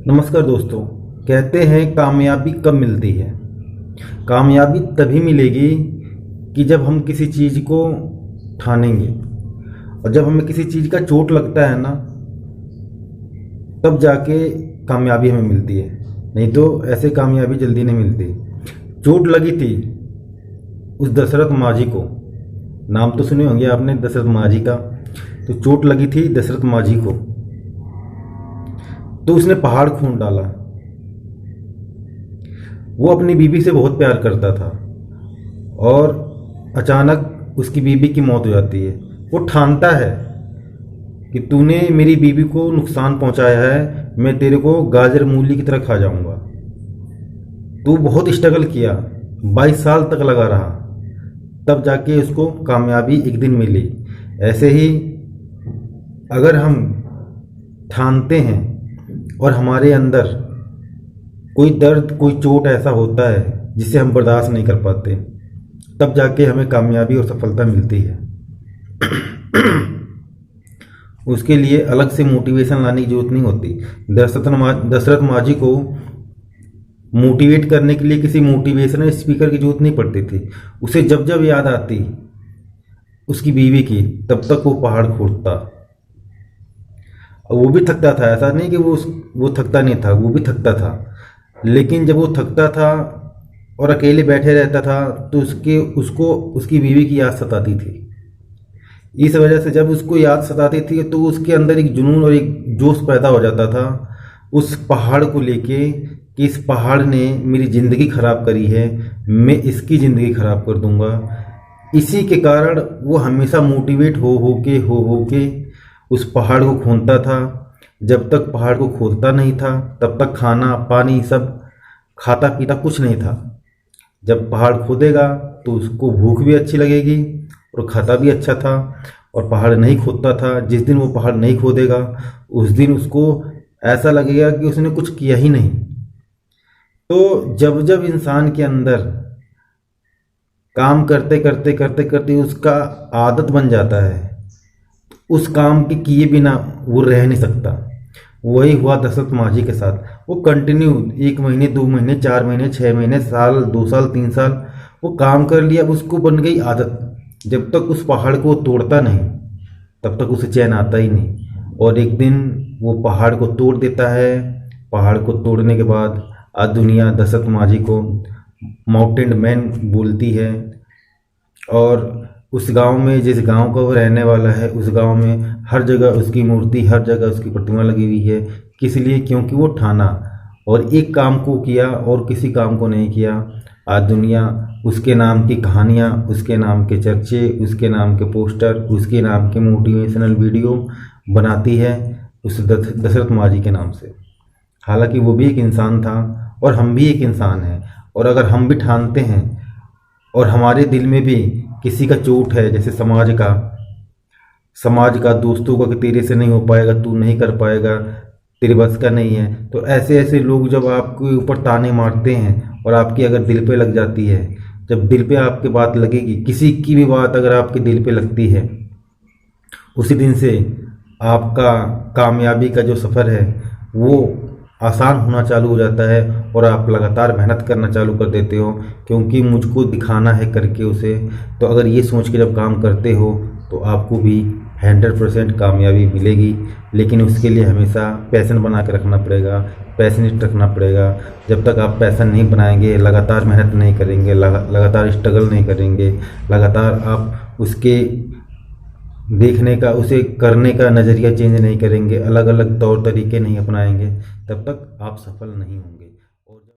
नमस्कार दोस्तों। कहते हैं कामयाबी कब मिलती है। कामयाबी तभी मिलेगी कि जब हम किसी चीज़ को ठानेंगे और जब हमें किसी चीज़ का चोट लगता है ना, तब जाके कामयाबी हमें मिलती है। नहीं तो ऐसे कामयाबी जल्दी नहीं मिलती। चोट लगी थी उस दशरथ माझी को, नाम तो सुने होंगे आपने दशरथ माझी का। तो चोट लगी थी दशरथ माझी को, तो उसने पहाड़ खून डाला। वो अपनी बीवी से बहुत प्यार करता था और अचानक उसकी बीवी की मौत हो जाती है। वो ठानता है कि तूने मेरी बीवी को नुकसान पहुंचाया है, मैं तेरे को गाजर मूली की तरह खा जाऊंगा। तू बहुत स्ट्रगल किया, 22 साल तक लगा रहा, तब जाके उसको कामयाबी एक दिन मिली। ऐसे ही अगर हम ठानते हैं और हमारे अंदर कोई दर्द कोई चोट ऐसा होता है जिसे हम बर्दाश्त नहीं कर पाते, तब जाके हमें कामयाबी और सफलता मिलती है। उसके लिए अलग से मोटिवेशन लाने की जरूरत नहीं होती। दशरथ माझी को मोटिवेट करने के लिए किसी मोटिवेशनल स्पीकर की जरूरत नहीं पड़ती थी। उसे जब जब याद आती उसकी बीवी की, तब तक वो पहाड़ खोदता। वो भी थकता था, ऐसा नहीं कि वो थकता नहीं था, वो भी थकता था। लेकिन जब वो थकता था और अकेले बैठे रहता था तो उसको उसकी बीवी की याद सताती थी। इस वजह से जब उसको याद सताती थी तो उसके अंदर एक जुनून और एक जोश पैदा हो जाता था उस पहाड़ को लेके कि इस पहाड़ ने मेरी ज़िंदगी ख़राब करी है, मैं इसकी ज़िंदगी ख़राब कर दूंगा। इसी के कारण वो हमेशा मोटिवेट हो के उस पहाड़ को खोदता था। जब तक पहाड़ को खोदता नहीं था तब तक खाना पानी सब खाता पीता कुछ नहीं था। जब पहाड़ खोदेगा तो उसको भूख भी अच्छी लगेगी और खाता भी अच्छा था। और पहाड़ नहीं खोदता था, जिस दिन वो पहाड़ नहीं खोदेगा उस दिन उसको ऐसा लगेगा कि उसने कुछ किया ही नहीं। तो जब जब इंसान के अंदर काम करते उसका आदत बन जाता है, उस काम के किए बिना वो रह नहीं सकता। वही हुआ दशरथ माझी के साथ। वो कंटिन्यू 1 महीने 2 महीने 4 महीने 6 महीने साल 2 साल 3 साल वो काम कर लिया। अब उसको बन गई आदत। जब तक उस पहाड़ को तोड़ता नहीं तब तक उसे चैन आता ही नहीं। और एक दिन वो पहाड़ को तोड़ देता है। पहाड़ को तोड़ने के बाद आज दुनिया दशरथ माझी को माउंटेन मैन बोलती है। और उस गांव में, जिस गांव का वो रहने वाला है, उस गांव में हर जगह उसकी मूर्ति, हर जगह उसकी प्रतिमा लगी हुई है। किस लिए? क्योंकि वो ठाना और एक काम को किया और किसी काम को नहीं किया। आज दुनिया उसके नाम की कहानियाँ, उसके नाम के चर्चे, उसके नाम के पोस्टर, उसके नाम के मोटिवेशनल वीडियो बनाती है उस दशरथ माझी के नाम से। हालांकि वो भी एक इंसान था और हम भी एक इंसान हैं। और अगर हम भी ठानते हैं और हमारे दिल में भी किसी का चोट है, जैसे समाज का दोस्तों का, कि तेरे से नहीं हो पाएगा, तू नहीं कर पाएगा, तेरे बस का नहीं है, तो ऐसे ऐसे लोग जब आपके ऊपर ताने मारते हैं और आपकी अगर दिल पे लग जाती है, जब दिल पे आपकी बात लगेगी, किसी की भी बात अगर आपके दिल पे लगती है, उसी दिन से आपका कामयाबी का जो सफ़र है वो आसान होना चालू हो जाता है और आप लगातार मेहनत करना चालू कर देते हो, क्योंकि मुझको दिखाना है करके उसे। तो अगर ये सोच के जब काम करते हो तो आपको भी 100% कामयाबी मिलेगी। लेकिन उसके लिए हमेशा पैशन बना के रखना पड़ेगा, पैशनेट रखना पड़ेगा। जब तक आप पैशन नहीं बनाएंगे, लगातार मेहनत नहीं करेंगे, लगातार स्ट्रगल नहीं करेंगे, लगातार आप उसके देखने का, उसे करने का नज़रिया चेंज नहीं करेंगे, अलग अलग तौर तरीके नहीं अपनाएंगे, तब तक आप सफल नहीं होंगे।